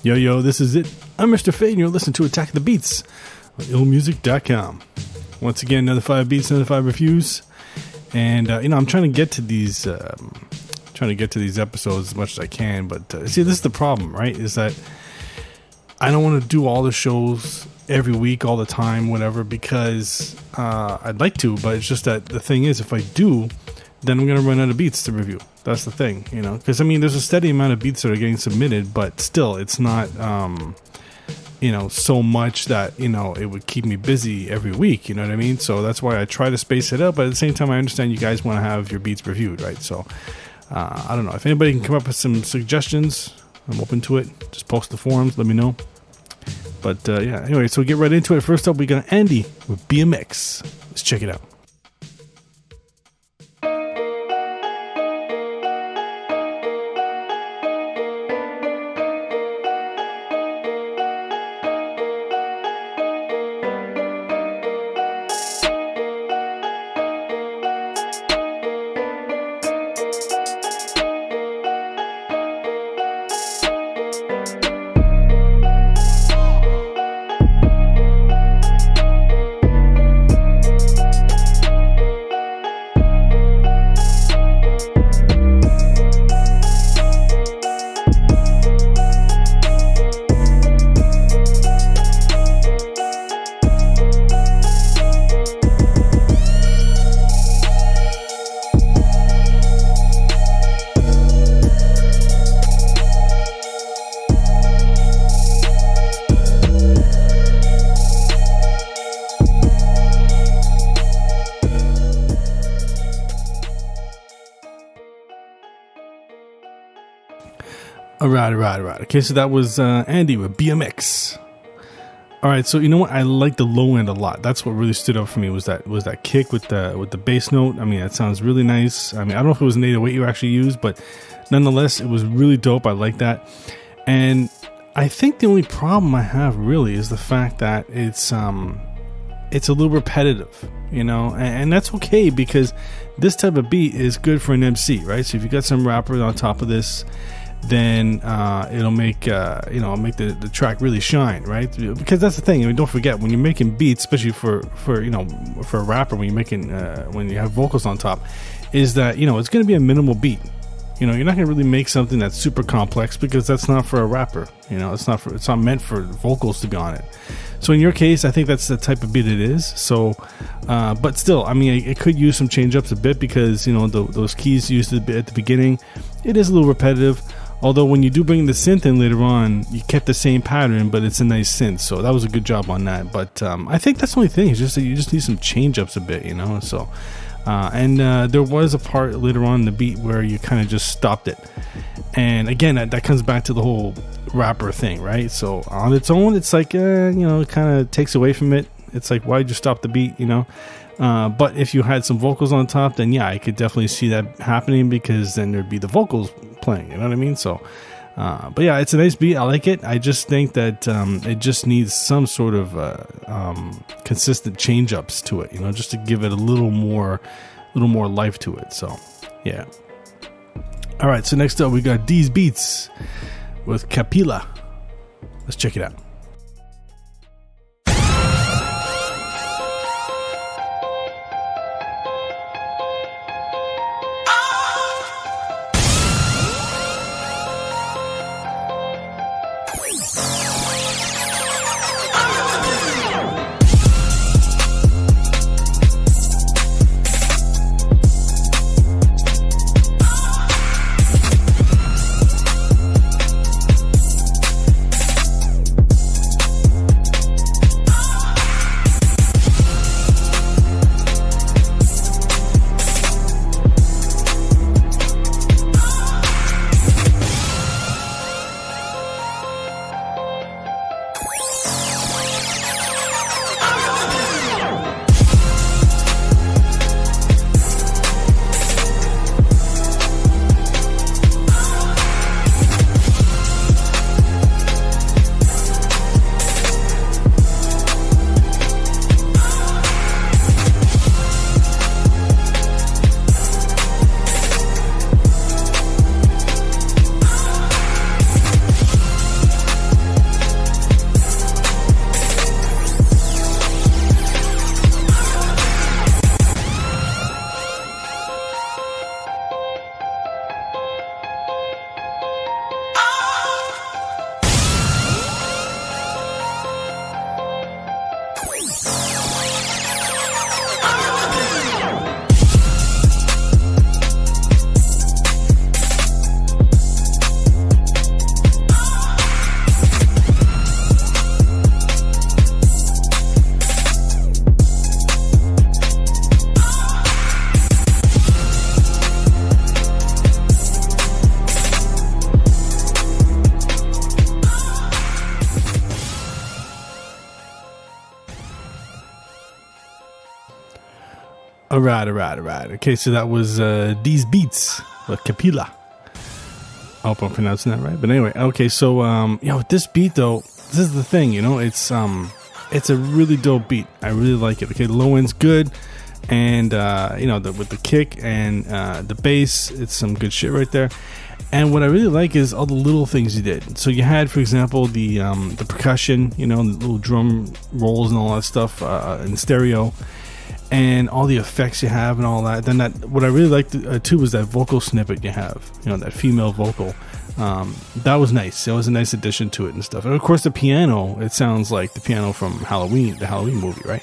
Yo, this is it. I'm Mr. Fade, and you're listening to Attack the Beats on IllMuzik.com. Once again, another 5 beats, another 5 reviews. And, I'm trying to get to these episodes as much as I can. But, see, this is the problem, right? Is that I don't want to do all the shows every week, all the time, whatever, because I'd like to. But it's just that the thing is, if I do, then I'm going to run out of beats to review. That's the thing, because there's a steady amount of beats that are getting submitted, but still it's not so much that it would keep me busy every week, you know what I mean? So that's why I try to space it out, but at the same time I understand you guys want to have your beats reviewed, right? So I don't know if anybody can come up with some suggestions. I'm open to it. Just post the forums, let me know. But anyway, so we'll get right into it. First up, we got Andy with BMX. Let's check it out. All right. Okay, so that was Andy with BMX. All right, so you know what? I like the low end a lot. That's what really stood out for me was that kick with the bass note. That sounds really nice. I don't know if it was an 808 you actually used, but nonetheless, it was really dope. I like that. And I think the only problem I have really is the fact that it's a little repetitive, and that's okay because this type of beat is good for an MC, right? So if you got some rappers on top of this, then it'll make the track really shine, right? Because that's the thing. Don't forget, when you're making beats, especially for a rapper, when you're making when you have vocals on top, is that it's going to be a minimal beat. You're not going to really make something that's super complex because that's not for a rapper. It's not meant for vocals to be on it. So in your case, I think that's the type of beat it is. So, but still, it could use some change ups a bit because those keys used at the beginning, it is a little repetitive. Although when you do bring the synth in later on, you kept the same pattern, but it's a nice synth. So that was a good job on that. But I think that's the only thing. It's just that you just need some change ups a bit, So, and there was a part later on in the beat where you kind of just stopped it. And again, that comes back to the whole rapper thing, right? So on its own, it's like, it kind of takes away from it. It's like, why'd you stop the beat, But if you had some vocals on top, then yeah, I could definitely see that happening because then there'd be the vocals playing, you know what I mean? So, but yeah, it's a nice beat. I like it. I just think that it just needs some sort of consistent change ups to it, just to give it a little more life to it. So, yeah. All right. So next up, we got D's Beats with Capilla. Let's check it out. All right. Okay, so that was These Beats with Capilla. I hope I'm pronouncing that right. But anyway, okay, so with this beat though, this is the thing, it's a really dope beat. I really like it. Okay, the low end's good, and with the kick and the bass, it's some good shit right there. And what I really like is all the little things you did. So you had, for example, the percussion, the little drum rolls and all that stuff in stereo, and all the effects you have and all that. Then what I really liked too was that vocal snippet you have, that female vocal. That was nice. It was a nice addition to it and stuff. And of course, the piano, it sounds like the piano from the Halloween movie, right?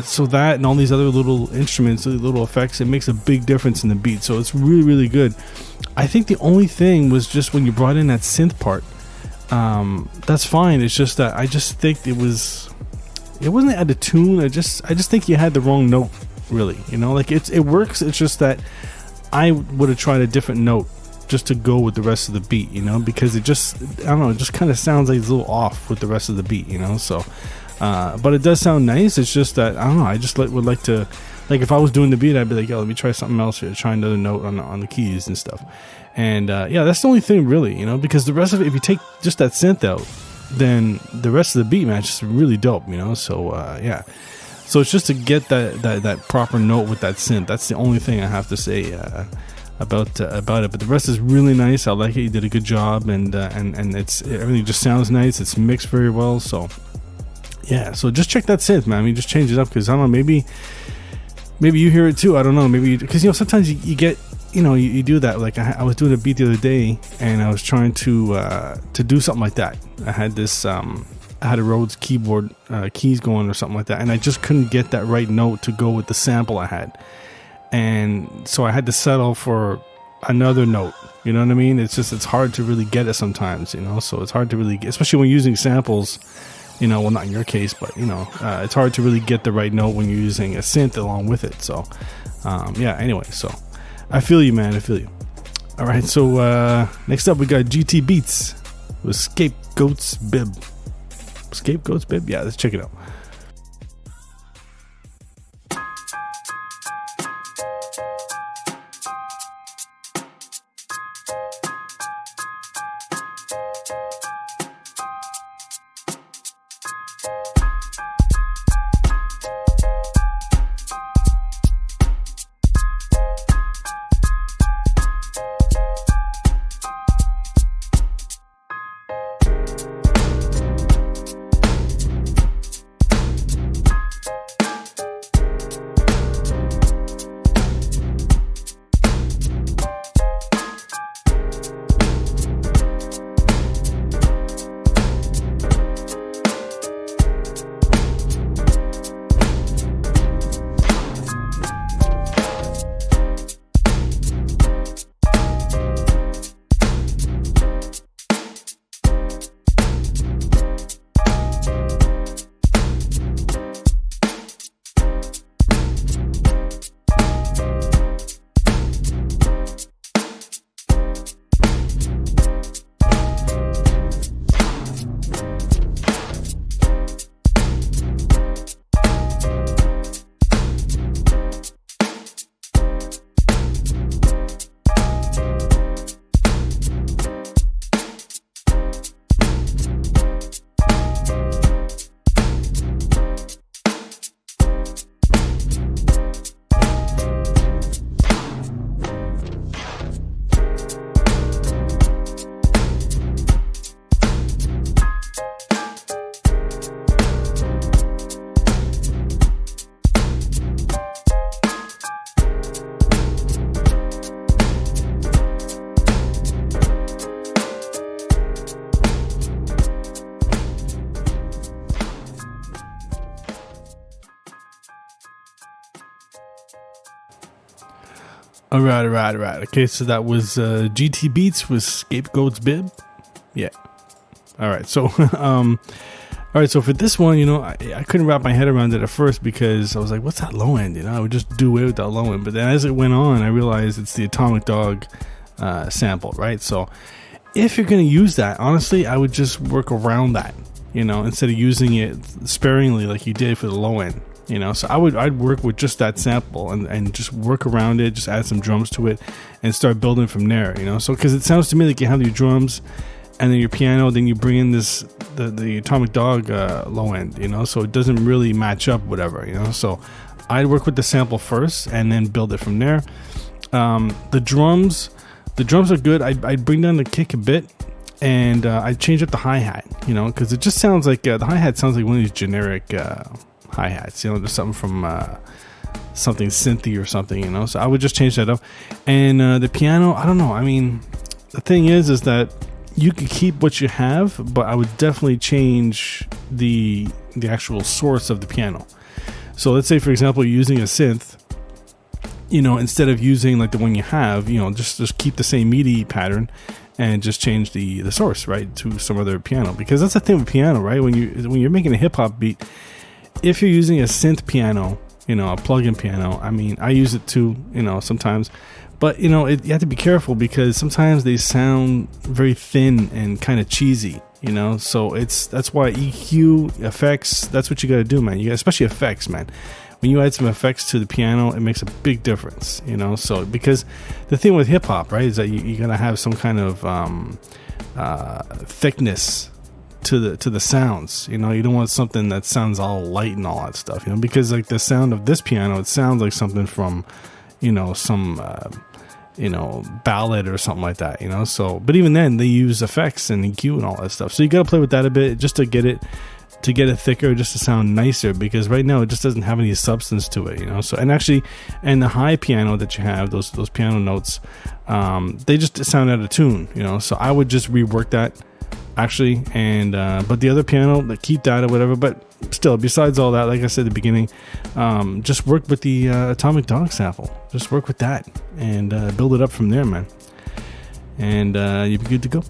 So that and all these other little instruments, little effects, it makes a big difference in the beat. So it's really, really good. I think the only thing was just when you brought in that synth part. That's fine. It's just that I just think it wasn't out of tune. I just think you had the wrong note, really. It works. It's just that I would have tried a different note just to go with the rest of the beat, because it just kind of sounds like it's a little off with the rest of the beat, So, but it does sound nice. It's just that, I don't know, I just would like to, if I was doing the beat, I'd be like, yo, let me try something else here, try another note on the keys and stuff. And that's the only thing really, because the rest of it, if you take just that synth out, then the rest of the beat, man, is just really dope, So so it's just to get that proper note with that synth. That's the only thing I have to say about it. But the rest is really nice. I like it. You did a good job, and everything just sounds nice. It's mixed very well. So yeah, so just check that synth, man. I mean, just change it up, because I don't know, maybe you hear it too. I don't know, maybe because sometimes you get. You do that. Like I was doing a beat the other day, and I was trying to do something like that. I had this, I had a Rhodes keyboard keys going or something like that, and I just couldn't get that right note to go with the sample I had, and so I had to settle for another note. You know what I mean? It's hard to really get it sometimes. So it's hard to really get, especially when using samples. Well, not in your case, but it's hard to really get the right note when you're using a synth along with it. So anyway, so. I feel you, man. I feel you. All right, so next up we got GT Beats with Scapegoat's Bib. Scapegoat's Bib? Yeah, let's check it out. All right. Okay, so that was GT Beats with Scapegoat's Bib. Yeah. All right. So, so for this one, I couldn't wrap my head around it at first because I was like, what's that low end? I would just do away with that low end. But then as it went on, I realized it's the Atomic Dog sample, right? So if you're going to use that, honestly, I would just work around that, instead of using it sparingly like you did for the low end. you know. So I'd work with just that sample and just work around it, just add some drums to it and start building from there, you know. So because it sounds to me like you have your drums and then your piano, then you bring in the Atomic Dog low end, you know, so it doesn't really match up, whatever, you know. So I'd work with the sample first and then build it from there. The drums are good. I'd bring down the kick a bit, and I'd change up the hi-hat, you know, because it just sounds like the hi-hat sounds like one of these generic hi-hats, you know, just something from something synthy or something, you know. So I would just change that up. And the piano, I don't know, I mean, the thing is that you could keep what you have, but I would definitely change the actual source of the piano. So let's say, for example, you're using a synth, you know, instead of using like the one you have, you know, just keep the same MIDI pattern and just change the source, right, to some other piano. Because that's the thing with piano, right? When you're making a hip hop beat, if you're using a synth piano, you know, a plug-in piano, I mean, I use it too, you know, sometimes. But, you know, you have to be careful because sometimes they sound very thin and kind of cheesy, you know. So that's why EQ, effects, that's what you got to do, man. Especially effects, man. When you add some effects to the piano, it makes a big difference, you know. So because the thing with hip hop, right, is that you got to have some kind of thickness to the sounds, you know. You don't want something that sounds all light and all that stuff, you know, because like the sound of this piano, it sounds like something from, you know, some you know, ballad or something like that, you know. So but even then they use effects and EQ and all that stuff, so you got to play with that a bit just to get it thicker, just to sound nicer, because right now it just doesn't have any substance to it, you know. So and the high piano that you have, those piano notes, they just sound out of tune, you know. So I would just rework that actually, and but the other piano, like, keep that or whatever. But still, besides all that, like I said at the beginning, just work with the Atomic Dog sample. Just work with that and build it up from there, man, and you'll be good to go.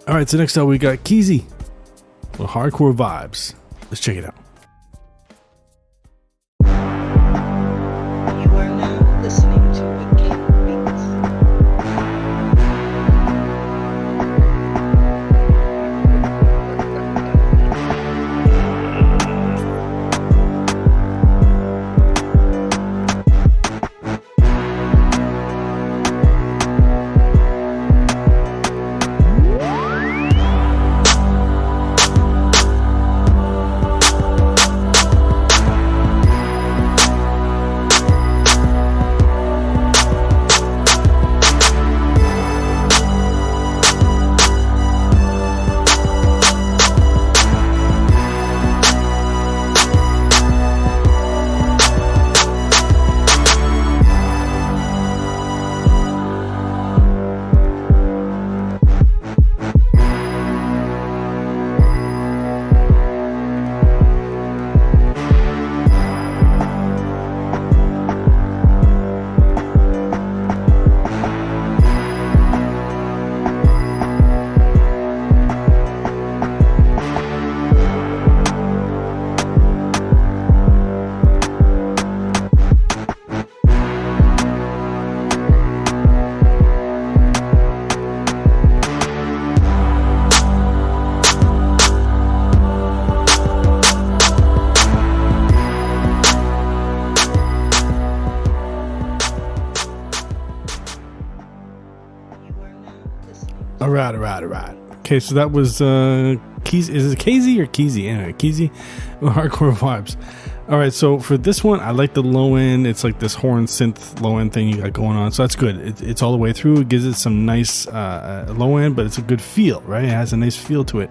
All right, so next up we got Keezy with Hardcore Vibes. Let's check it out. You are now listening to Wicked Beats. All right. Okay, so that was Keezy. Is it Keezy or Keezy? Anyway, Keezy with Hardcore Vibes. All right, so for this one, I like the low end. It's like this horn synth low end thing you got going on, so that's good. It's all the way through. It gives it some nice low end, but it's a good feel, right? It has a nice feel to it.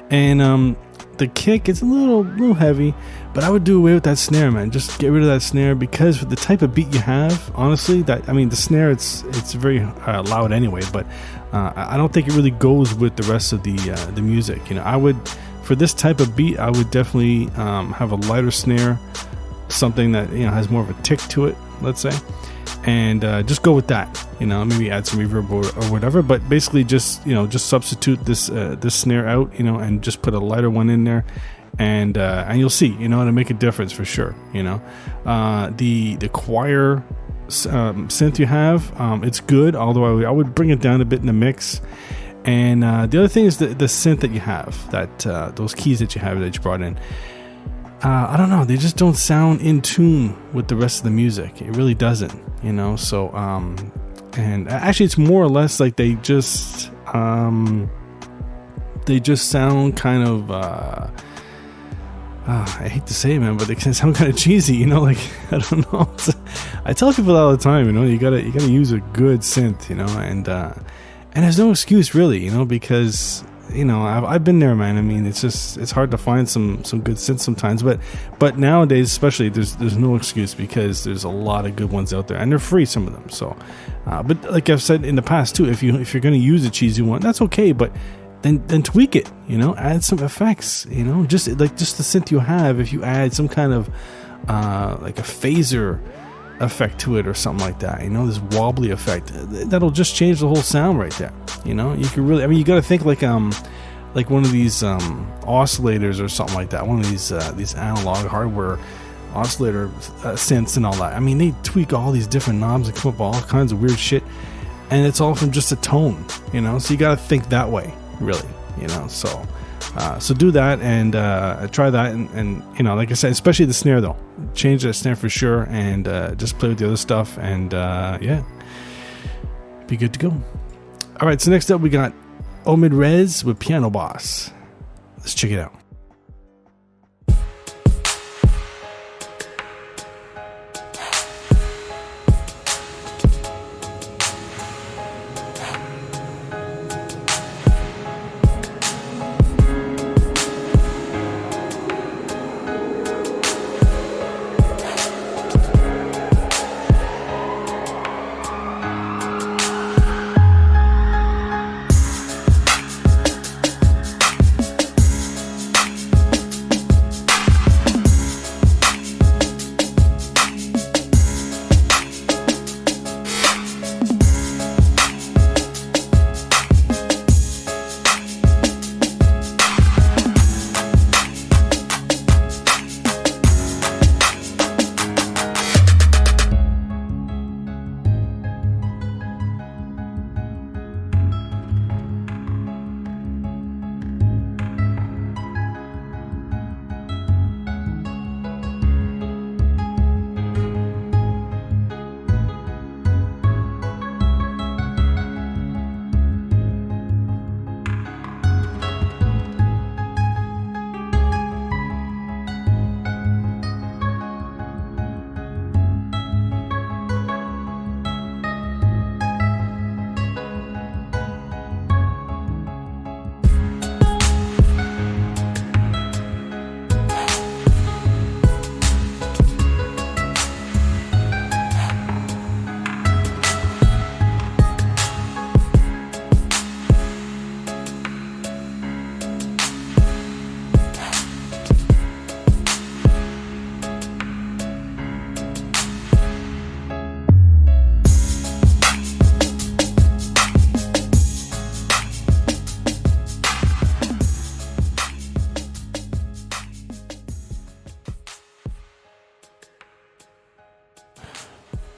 And the kick, it's a little heavy, but I would do away with that snare, man. Just get rid of that snare, because for the type of beat you have, honestly, the snare, it's very loud anyway, but I don't think it really goes with the rest of the music. You know, I would, for this type of beat, I would definitely have a lighter snare, something that, you know, has more of a tick to it, let's say, and just go with that. You know, maybe add some reverb or whatever, but basically just, you know, just substitute this snare out, you know, and just put a lighter one in there, and you'll see, you know, it'll make a difference for sure. You know, the choir synth you have, it's good, although I would bring it down a bit in the mix. And the other thing is the synth that you have, that those keys that you have that you brought in. I don't know, they just don't sound in tune with the rest of the music. It really doesn't, you know. So and actually it's more or less like they just sound kind of I hate to say it, man, but they can sound kind of cheesy, you know. Like, I don't know. I tell people all the time, you know, you gotta use a good synth, you know, and there's no excuse really, you know, because, you know, I've been there, man. I mean, it's hard to find some good synths sometimes, but nowadays especially there's no excuse, because there's a lot of good ones out there, and they're free, some of them. So but like I've said in the past too, if you're going to use a cheesy one, that's okay, but then tweak it, you know, add some effects, you know, just the synth you have, if you add some kind of like a phaser effect to it or something like that, you know, this wobbly effect, that'll just change the whole sound right there, you know. You can really, I mean, you got to think like one of these oscillators or something like that, one of these analog hardware oscillator synths and all that. I mean, they tweak all these different knobs and come up with all kinds of weird shit, and it's all from just a tone, you know. So you got to think that way, really, you know. So do that and try that, and you know, like I said, especially the snare though, change that snare for sure, and just play with the other stuff, and yeah, be good to go. All right, so next up we got Omid Rez with Piano Boss. Let's check it out.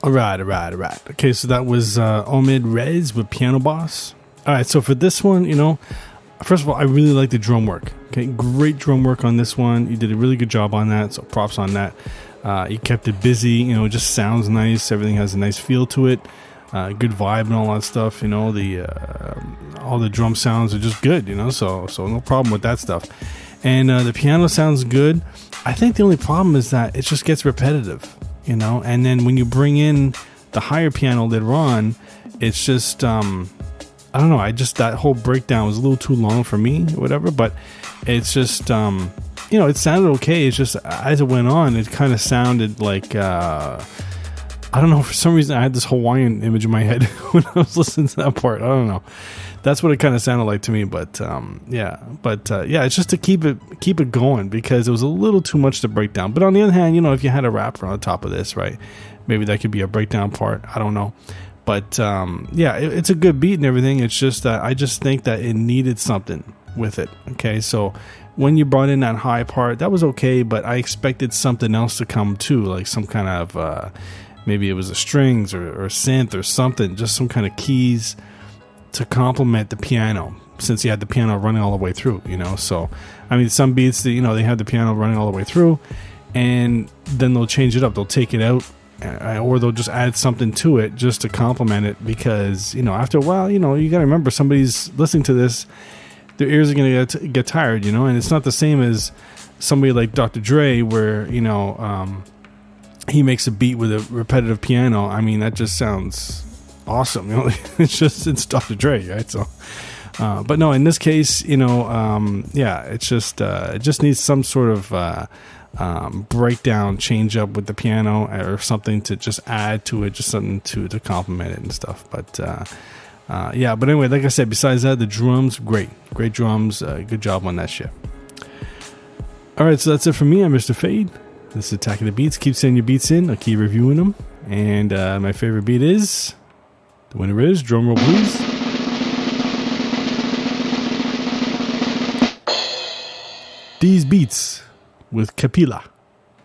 All right. Okay, so that was Omid Rez with Piano Boss. All right, so for this one, you know, first of all, I really like the drum work. Okay, great drum work on this one. You did a really good job on that, so props on that. You kept it busy, you know, it just sounds nice. Everything has a nice feel to it. Good vibe and all that stuff, you know. All the drum sounds are just good, you know, so no problem with that stuff. And the piano sounds good. I think the only problem is that it just gets repetitive, you know, and then when you bring in the higher piano later on, it's just I don't know, that whole breakdown was a little too long for me or whatever, but it's just you know, it sounded okay. It's just as it went on, it kind of sounded like I don't know, for some reason I had this Hawaiian image in my head when I was listening to that part. I don't know, that's what it kind of sounded like to me. But yeah, it's just to keep it going, because it was a little too much to break down. But on the other hand, you know, if you had a rapper on top of this, right, maybe that could be a breakdown part. I don't know. But yeah, it's a good beat and everything. It's just that I just think that it needed something with it. Okay, so when you brought in that high part, that was okay, but I expected something else to come too, like some kind of maybe it was the strings or synth or something, just some kind of keys to complement the piano. since you had the piano running all the way through, So, I mean, some beats, they have the piano running all the way through, and then they'll change it up. They'll take it out, or they'll just add something to it just to complement it, because, after a while, you got to remember, somebody's listening to this, their ears are going to get tired, and it's not the same as somebody like Dr. Dre, where, he makes a beat with a repetitive piano. I mean, that just sounds awesome. It's Dr. Dre, right? So, but no, in this case, it just needs some sort of breakdown, change up with the piano or something to just add to it, just something to complement it and stuff. But but anyway, like I said, besides that, the drums, great drums. Good job on that shit. All right, so that's it for me. I'm Mr. Fade. This is Attacking the Beats. Keep sending your beats in. I'll keep reviewing them. And my favorite beat is, the winner is, drum roll please, These Beats with Capilla.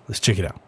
Let's check it out.